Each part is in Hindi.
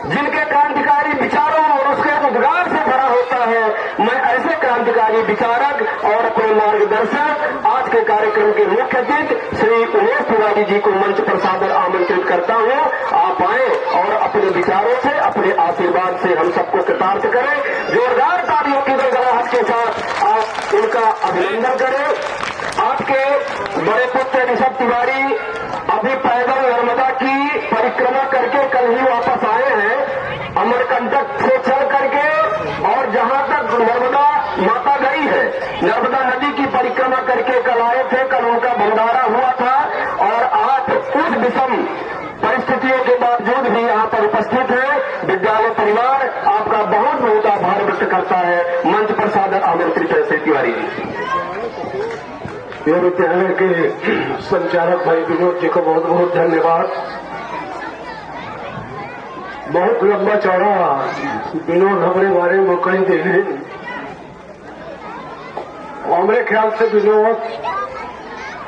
जिनके क्रांतिकारी विचारों और उसके उद्गार से भरा होता है। मैं ऐसे क्रांतिकारी विचारक और अपने मार्गदर्शक आज के कार्यक्रम के मुख्य अतिथि श्री उमेश तिवारी जी को मंच पर सादर आमंत्रित करता हूं। आप आए और अपने विचारों से, अपने आशीर्वाद से हम सबको कृतार्थ करें। जोरदार तालियों की गड़गड़ाहट के साथ आप उनका अभिनंदन करें। आपके बड़े पुत्र ऋषभ तिवारी अभी पैदल नर्मदा की परिक्रमा करके कल ही वापस आए हैं, अमरकंटक से चल करके, और जहां तक नर्मदा माता गई है, नर्मदा नदी की परिक्रमा करके कल आए थे। कल उनका भंडारा हुआ था और आज उस विषम परिस्थितियों के बावजूद भी यहाँ पर उपस्थित है। विद्यालय परिवार आपका बहुत बहुत आभार व्यक्त करता है। मंच पर सादर आमंत्रित है श्री तिवारी जी। ये विद्यालय के संचालक भाई विनोद जी को बहुत बहुत धन्यवाद। बहुत लंबा चौड़ा विनोद हमारे बारे में कहीं देने, हमारे ख्याल से विनोद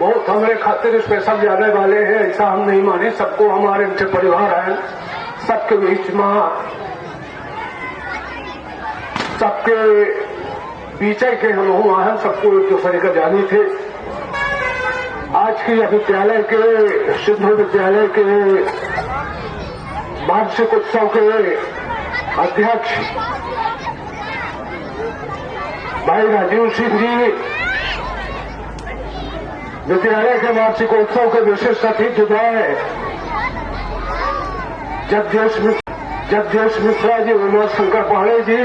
बहुत हमारे खातिर स्पेशल जाने वाले हैं, ऐसा हम नहीं माने। सबको हमारे उनसे परिवार है, सबके बीच में, सबके पीछे के हम वहां हैं, सबको एक दूसरे का जानी थे। आज की विद्यालय के, सिद्धू विद्यालय के वार्षिक उत्सव के अध्यक्ष भाई राजीव सिंह जी, विद्यालय के वार्षिक उत्सव के विशिष्ट अतिथि जगदीश मिश्रा जी, विनोद शंकर पांडे जी,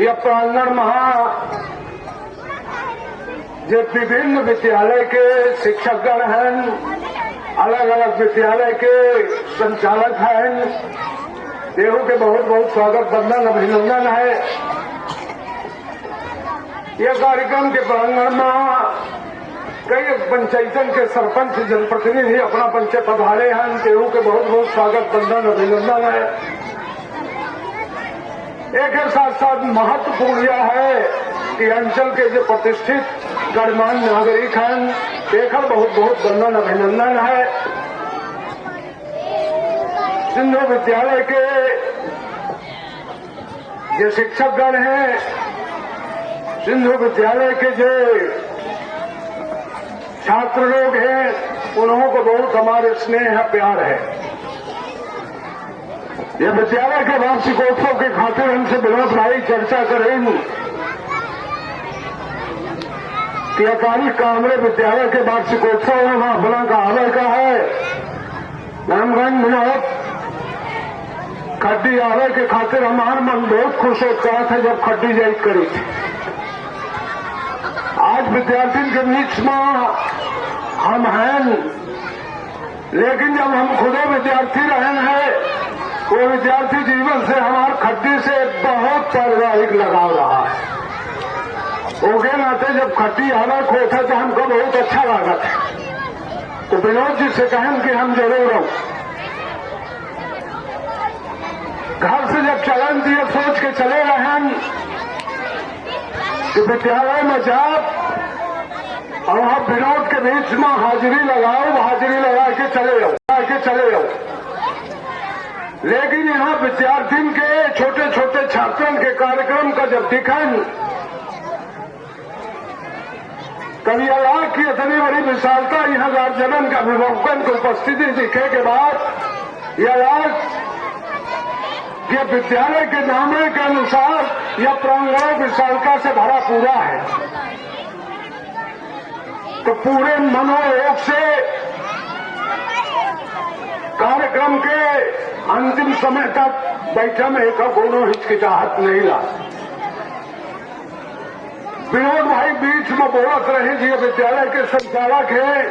यह प्रांगण महा जो विभिन्न विद्यालय के शिक्षकगण हैं, अलग अलग विद्यालय के संचालक हैं, देहू के बहुत बहुत स्वागत, वंदन, अभिनंदन है। यह कार्यक्रम के प्रांगण में कई पंचायतन के सरपंच, जनप्रतिनिधि अपना पंचायत पधारे हैं, देहू के बहुत बहुत स्वागत, वंदन, अभिनंदन है। एक साथ साथ महत्वपूर्ण यह है कि अंचल के जो प्रतिष्ठित गणमान्य नागरिक हैं, देखकर बहुत बहुत वंदन, अभिनंदन है। सिंधु विद्यालय के जो शिक्षकगण हैं, सिंधु विद्यालय के जो छात्र लोग हैं, उन्हों को बहुत हमारे स्नेह प्यार है। यह विद्यालय के वार्षिकोत्सव के खातिर हमसे विनोद भाई चर्चा करेंगे कि अकाली कामरे विद्यालय के वार्षिकोत्सव में अपना का आवर का है। नामगंज विनोद खड्डी आवे के खातिर हमारा मन बहुत खुश होता था जब खड्डी जाइत करी थी। आज विद्यार्थी के बीच में हम हैं, लेकिन जब हम खुदे विद्यार्थी रहे हैं, वो विद्यार्थी जीवन से हमारे खड्डी से बहुत पारिवारिक लगाव रहा है। उनके नाते जब खड्डी आना खोता तो हमको बहुत अच्छा लगा था, तो विनोद जी से कहें कि हम जरूर आऊं। घर से जब चलन दिए सोच के चले रहें कि विद्यालय में जाओ और वहां विनोद के बीच में हाजिरी लगाओ, हाजिरी लगा के चले आओ। लेकिन यहाँ विद्यार्थियों के, छोटे छोटे छात्रों के कार्यक्रम का जब दिखाएं, कभी अल्लाह की इतनी बड़ी विशालता यहाँ गार्जियन का अभिभावकन की उपस्थिति दिखे के बाद यह अल्लाह ये विद्यालय के नामे के अनुसार यह प्रांगण विशालता से भरा पूरा है, तो पूरे मनोयोग से कार्यक्रम के अंतिम समय तक बैठे में एक कोनो हिचकिचाहट नहीं ला। विनोद भाई बीच में बोलत रहे जी, विद्यालय के संचालक है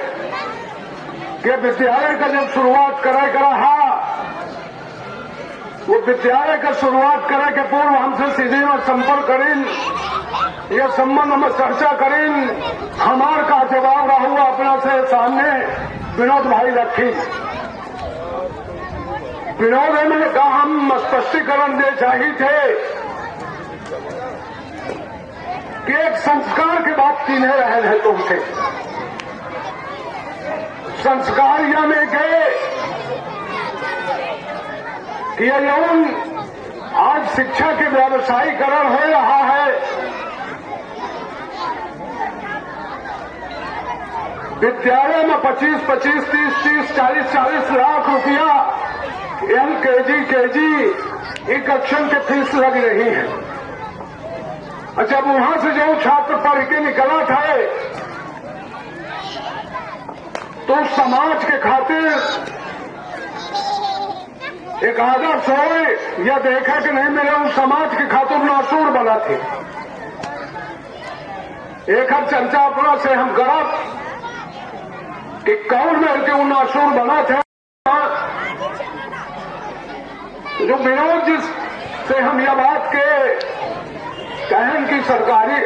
कि विद्यालय का जब शुरुआत करे रहा, वो विद्यालय का शुरुआत करे के पूर्व हमसे सीधे में संपर्क करें, यह संबंध में चर्चा करें। हमार का जवाब रहा अपना से सामने विनोद भाई रखी। विनोद ने कहा हम स्पष्टीकरण दे चाहिए थे कि एक संस्कार की बात तीन रहे हैं तुमसे। संस्कार या में के कि यौन आज शिक्षा के व्यावसायीकरण हो रहा है। विद्यालय में 25-25, 30-30, 40-40 लाख रुपया LKG, KG एक कक्षण के फीस लग रही है। अच्छा, वहां से जो छात्र पढ़ के निकला था तो समाज के खातिर एक आदर्श हो या देखा कि नहीं मेरे उस समाज के खातिर नासूर बना थे। एक हर चर्चा अपना से हम करब कि कौन मिल के उन नासूर बना थे जो विरोध जिससे हम यह बात के कहें कि सरकारी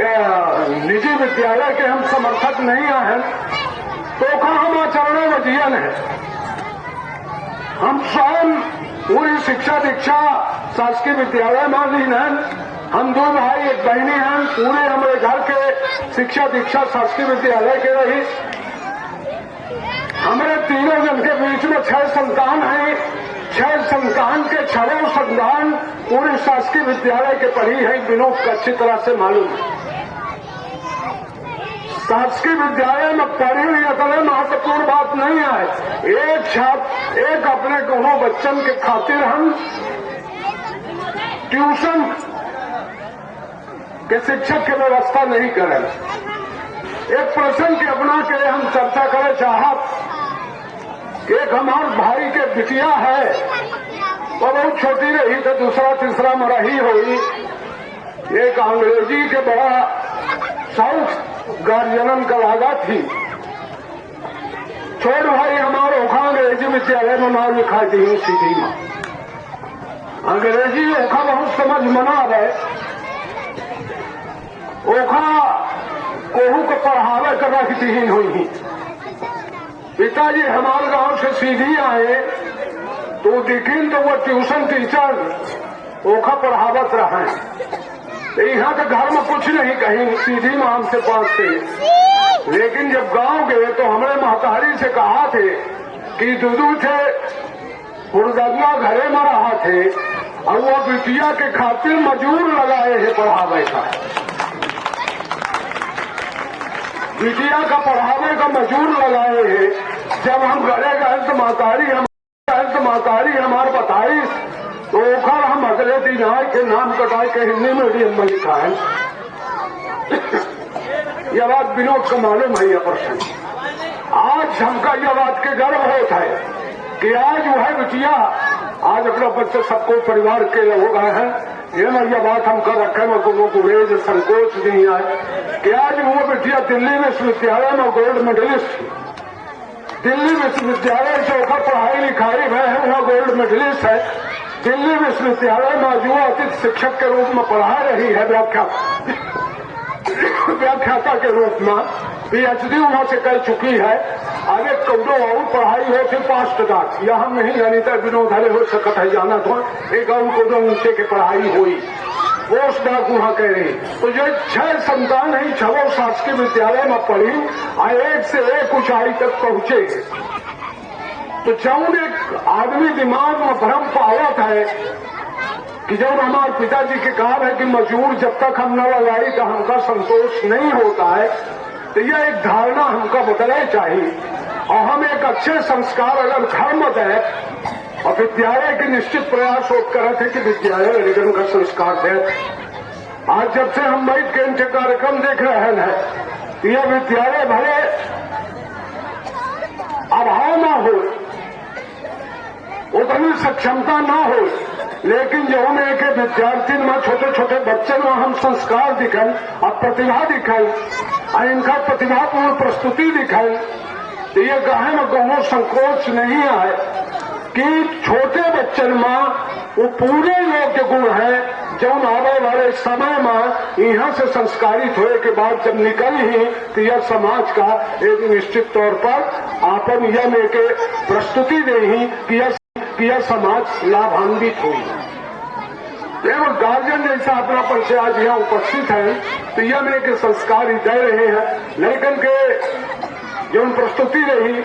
निजी विद्यालय के हम समर्थक नहीं हैं, तो का हम आचरण वजीयन है। हम स्वयं पूरी शिक्षा दीक्षा शासकीय विद्यालय में लीन हैं। हम दो भाई एक बहनी हैं, पूरे हमारे घर के शिक्षा दीक्षा शासकीय विद्यालय के रही। हमारे तीनों जन के बीच में 6 संतान हैं। 6 संतान के 6 संतान पूरे शासकीय विद्यालय के पढ़ी है। विनोद को अच्छी तरह से मालूम है। शासकीय विद्यालय में पढ़ी हुई अतले महत्वपूर्ण बात नहीं है। एक छात्र एक अपने दोनों बच्चन के खातिर हम ट्यूशन के शिक्षक की व्यवस्था नहीं करें। एक प्रश्न के अपना के हम चर्चा करें चाहत। एक हमारे भाई के बिटिया है, वो बहुत छोटी रही तो दूसरा तीसरा में रही हुई। एक अंग्रेजी के बड़ा शौक गार्जियन का लागा थी। छोट भाई हमारे ओखा अंग्रेजी विद्यालय में नाम लिखा थी सिटी में। अंग्रेजी ओखा बहुत समझ मना रहे। ओखा कोहू को पढ़ावे कर रखती ही हुई। पिताजी हमारे गांव से सीधी आए तो दिखीन तो वो ट्यूशन टीचर ओखा पढ़ावत रहे। यहाँ के घर में कुछ नहीं कहीं सीधी में हमसे पास थे। लेकिन जब गांव गए तो हमने महतारी से कहा थे कि दूधू थे हुरदंगा घरे में रहा थे और वो बिटिया के खातिर मजूर लगाए है पढ़ावे का। बिटिया का पढ़ावे का मजूर लगाए है। जब हम घरे गए तो महतारी हमारे बताई तो ओखर हम अगले दिन आए के नाम कटाए के हिंदी मीडियम में लिखा है। यह बात विनोद को मालूम है। यह प्रश्न आज हमका यह बात के गर्व होता है कि आज वह बिटिया आज अपना बच्चे सबको परिवार के लोग गए हैं। ये मैं यह बात हम कर रखे में कोनो को रेज संकोच नहीं आए कि आज वो बिटिया दिल्ली विश्वविद्यालय में गोल्ड मेडलिस्ट थी। दिल्ली विश्वविद्यालय से होकर पढ़ाई लिखाई में है, वहाँ गोल्ड मेडलिस्ट है। दिल्ली विश्वविद्यालय में युवा अतिथि शिक्षक के रूप में पढ़ा रही है। व्याख्याता के रूप में PhD वहां से कर चुकी है। आगे कौनो और पढ़ाई हो फिर पास्ट तक या हम नहीं जानी था विनोद हले हो सकता है जाना तो एक और कौनो ऊंचे की पढ़ाई हुई पोस्ट डाक वहां कह रही। तो जो 6 संतान है 6 शासकीय विद्यालय में पढ़ी और एक से एक ऊंचाई तक पहुंचे। तो जब एक आदमी दिमाग में भ्रम पावत है कि जब हमारे पिताजी के काम है कि मजूर जब तक हम न लगाई तो हमका संतोष नहीं होता है, तो यह एक धारणा हमका बदलना चाहिए। और हम एक अच्छे संस्कार अगर घर में दें और विद्यालय के निश्चित प्रयास हो करे थे कि विद्यालय लेकिन का संस्कार दे। आज जब से हम मई के कार्यक्रम देख रहे हैं यह विद्यालय भले अभाव न हो, उतनी सक्षमता न हो, लेकिन जो उन्हें के विद्यार्थी में छोटे छोटे बच्चों में हम संस्कार दिखाएं और प्रतिभा दिखाएं और इनका प्रतिभापूर्ण प्रस्तुति दिखाएं तो ये कहे में कोनो संकोच नहीं आए कि छोटे बच्चन में वो पूरे योग्य गुण है जो आने वाले समय में यहाँ से संस्कारित होने के बाद जब निकली तो यह समाज का एक निश्चित तौर पर आपन यह लेके प्रस्तुति दे कि यह समाज लाभान्वित हुई। एवं गार्जियन जैसा अपना परिचय आज यहाँ उपस्थित है तो यह में के संस्कार ही दे रहे हैं। लेकिन के जो प्रस्तुति रही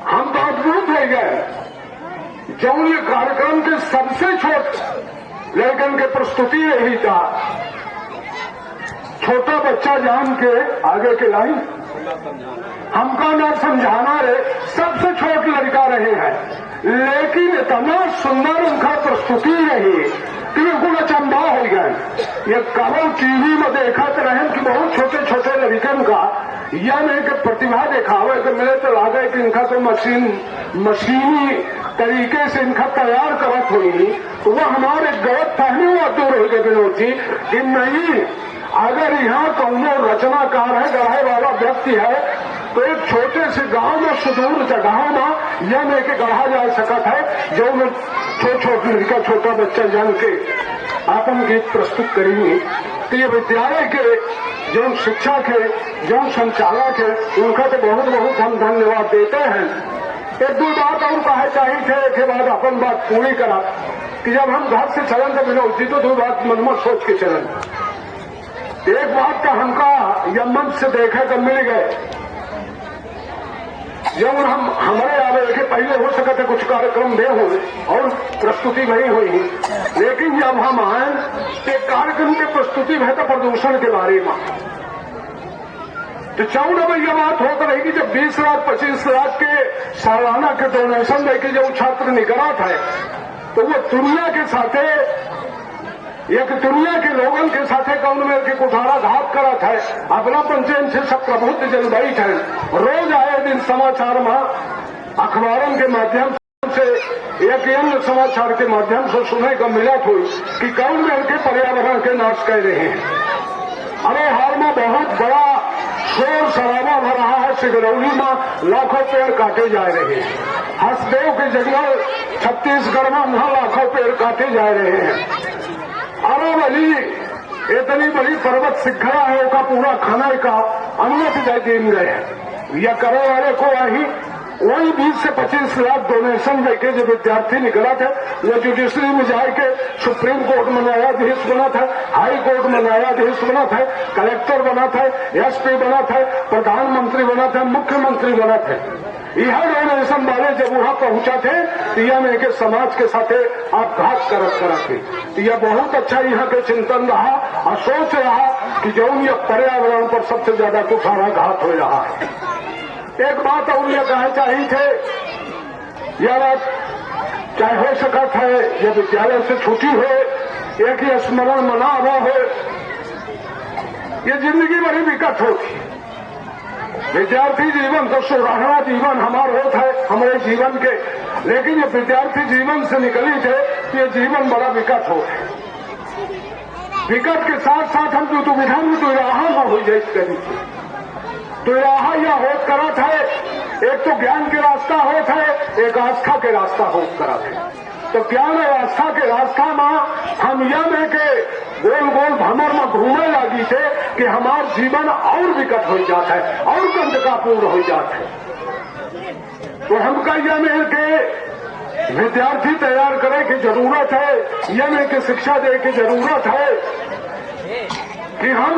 हम तो अद्भुत हो गए। जौन ये कार्यक्रम के सबसे छोट लेकिन के प्रस्तुति यही था, छोटा बच्चा जान के आगे के लाइन हमका ना समझाना रे, सबसे छोट लड़का रहे हैं, लेकिन इतना सुंदर उनका प्रस्तुति रही कि बिल्कुल अचंभा हो गए। ये कबल टीवी में देखा तो रहे कि बहुत छोटे छोटे लड़कन का यह नहीं कि प्रतिभा दिखावे तो मिले तो लागे कि इनका तो मशीनी तरीके से इनका तैयार करत हुई, तो वह हमारे गलत फहमी हुआ दूर हो गए विनोद जी कि नहीं, अगर यहाँ कौनो रचनाकार है, गढ़े वाला व्यक्ति है, तो एक छोटे से गांव में सुदूर जगह में यह नहीं कि गढ़ा जा सकता है, जो में छोटे लड़का छोटा बच्चा जान के अपन गीत प्रस्तुत करेंगे। तो ये विद्यालय के जो शिक्षा के जो संचालक है उनका तो बहुत बहुत हम धन्यवाद देते हैं। एक दो बात और कहा चाहिए थे, एक बाद अपन बात पूरी करा कि जब हम घर से चलन तो विनोद जी तो दो बात मन में सोच के चलन। एक बात का हमका यमन से देखे तो मिल गए, जब हम हमारे आवे के पहले हो सके थे कुछ कार्यक्रम दे हो और प्रस्तुति नहीं हुई, लेकिन जब हम आए एक कार्यक्रम की प्रस्तुति है तो प्रदूषण के बारे में, तो 14 में यह बात होता रही कि जब 20 लाख 25 लाख के सालाना के डोनेशन देके जो छात्र निकला था, तो वो दुनिया के साथे एक दुनिया के लोगों के साथे कौन में के कुठारा घात करा था, अपना पंचायत से सब प्रबुद्ध जन बैठ है, रोज आए दिन समाचार में अखबारों के माध्यम से एक अन्य समाचार के माध्यम से सुनने का मिला था कि कौन में के पर्यावरण के नाश कर रहे हैं। अरे हाल में बहुत बड़ा शोर शराबा हो रहा है, सिगरौली में लाखों पेड़ काटे जा रहे हैं, हसदेव के जंगल छत्तीसगढ़ में वहां लाखों पेड़ काटे जा रहे हैं। अरावली इतनी बड़ी पर्वत श्रृंखला है, उसका पूरा खाना का अनुमति दे दिन गए या करे वाले को वही 20 से 25 लाख डोनेशन देके जो विद्यार्थी निकला था, वो जुडिशरी में जाके सुप्रीम कोर्ट में न्यायाधीश बना था, हाई कोर्ट में न्यायाधीश बना था, कलेक्टर बना था, एसपी बना था, प्रधानमंत्री बना था, मुख्यमंत्री बना था। यह डोनेशन वाले जब वहां पहुंचा थे तो यह में के समाज के साथे आपघात करत थे। यह बहुत अच्छा यहाँ के चिंतन रहा और सोच रहा कि जो यह पर्यावरण पर सबसे ज्यादा कुठारा घात हो रहा है। एक बात और यह कहना चाहिए थे, यह बात चाहे हो सकता है यह विद्यालय से छुट्टी हो, एक ही स्मरण मना हुआ हो, यह जिंदगी बड़ी विकट होती। विद्यार्थी जीवन तो सुहाना जीवन हमारा होता है हमारे जीवन के, लेकिन ये विद्यार्थी जीवन से निकली थे तो ये जीवन बड़ा विकट हो। विकट के साथ साथ हम जो दुविधा में तो राह न हो जाए कभी, तो राह यह होत करत है, एक तो ज्ञान के रास्ता होता है, एक आस्था के रास्ता होत करत है। तो ज्ञान और आस्था के रास्ता में हम यह में के गोल गोल भ्रमर में घूमने लगी थे कि हमारा जीवन और विकट हो जाता है और गंधकापूर्ण हो जाता है। तो हमका यह में के विद्यार्थी तैयार करे की जरूरत है, यह में के शिक्षा दे की जरूरत है कि हम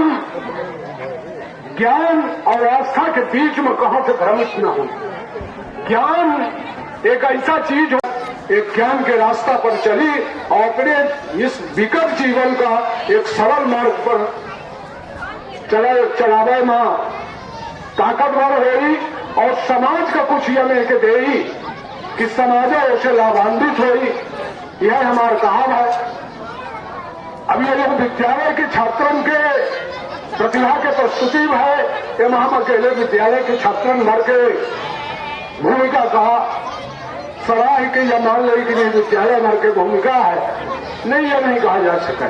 ज्ञान और आस्था के बीच में कहां से भ्रमित न हो। ज्ञान एक ऐसा चीज हो, एक ज्ञान के रास्ता पर चली और अपने इस विकट जीवन का एक सरल मार्ग पर चलावे में ताकतवर हुई और समाज का कुछ यह लेके दे कि समाज उसे लाभान्वित हुई। यह हमारा काम है। अब ये लोग विद्यालय के छात्रों के प्रतिभा के प्रस्तुति है, ये हम अकेले विद्यालय के छात्रों भर के भूमिका कहा सराह के या मान ली कि नहीं विद्यालय भर की भूमिका है, नहीं यह नहीं कहा जा सका।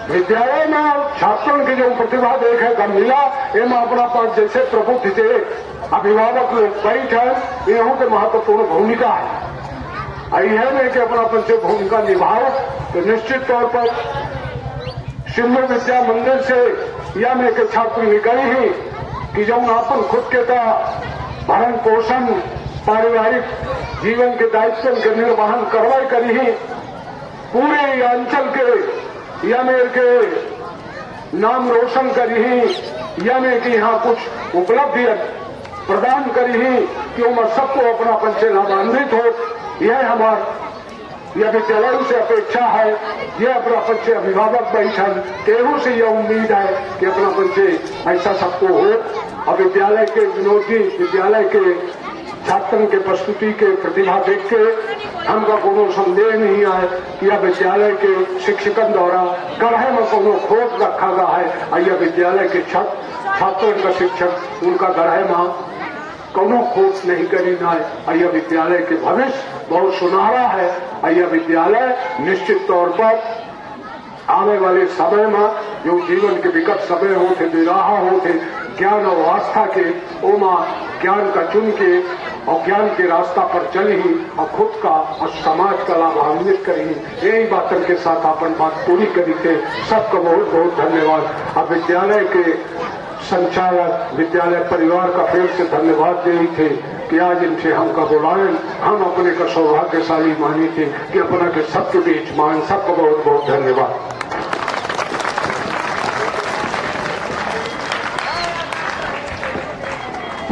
विद्यालय में छात्रों की जो प्रतिभा देखे का मिला, एम अपना पास जैसे प्रबुद्ध थे अभिभावक लोग बैठ है, यहों के महत्वपूर्ण भूमिका है। यह में कि अपना अपन से भूमिका निभाओ तो निश्चित तौर पर सिंधु विद्या मंदिर से यह में के छात्र निकली ही कि जो अपन खुद के का भरण पोषण पारिवारिक जीवन के दायित्व के निर्वहन करवाई करी ही पूरे अंचल के यानी के नाम रोशन करी ही, यानी कि यहाँ कुछ उपलब्धि प्रदान करी ही कि उमर सबको अपना पंचे लाभान्वित हो। यह यह विद्यालय से अपेक्षा है। यह अपना पंचे अभिभावक बैठन केहू से यह उम्मीद है कि अपना पंचे ऐसा सबको हो। और विद्यालय के विनोदी विद्यालय के छात्रों के प्रस्तुति के प्रतिभा देख के हमका कोनो संदेह नहीं आए कि यह विद्यालय के शिक्षकन द्वारा गढ़े में कोनो खोज रखा गया है। और यह विद्यालय के छात्रों का शिक्षक उनका गढ़े में कोनो खोज नहीं करी ना है। और यह विद्यालय के भविष्य बहुत सुनहरा है। और यह विद्यालय निश्चित तौर पर आने वाले समय में जो जीवन के विकट समय होते विराह होते ज्ञान और आस्था के ओमा ज्ञान का चुन के और ज्ञान के रास्ता पर चली और खुद का और समाज का लाभान्वित करी। यही बातों के साथ अपन बात पूरी करी थे। सबका बहुत बहुत धन्यवाद। अब विद्यालय के संचालक विद्यालय परिवार का फिर से धन्यवाद दे रही थे कि आज इनसे हमका बुलाए। हम अपने का सौभाग्यशाली मानी थे कि अपना के सबके बीच मान। सबका बहुत बहुत धन्यवाद।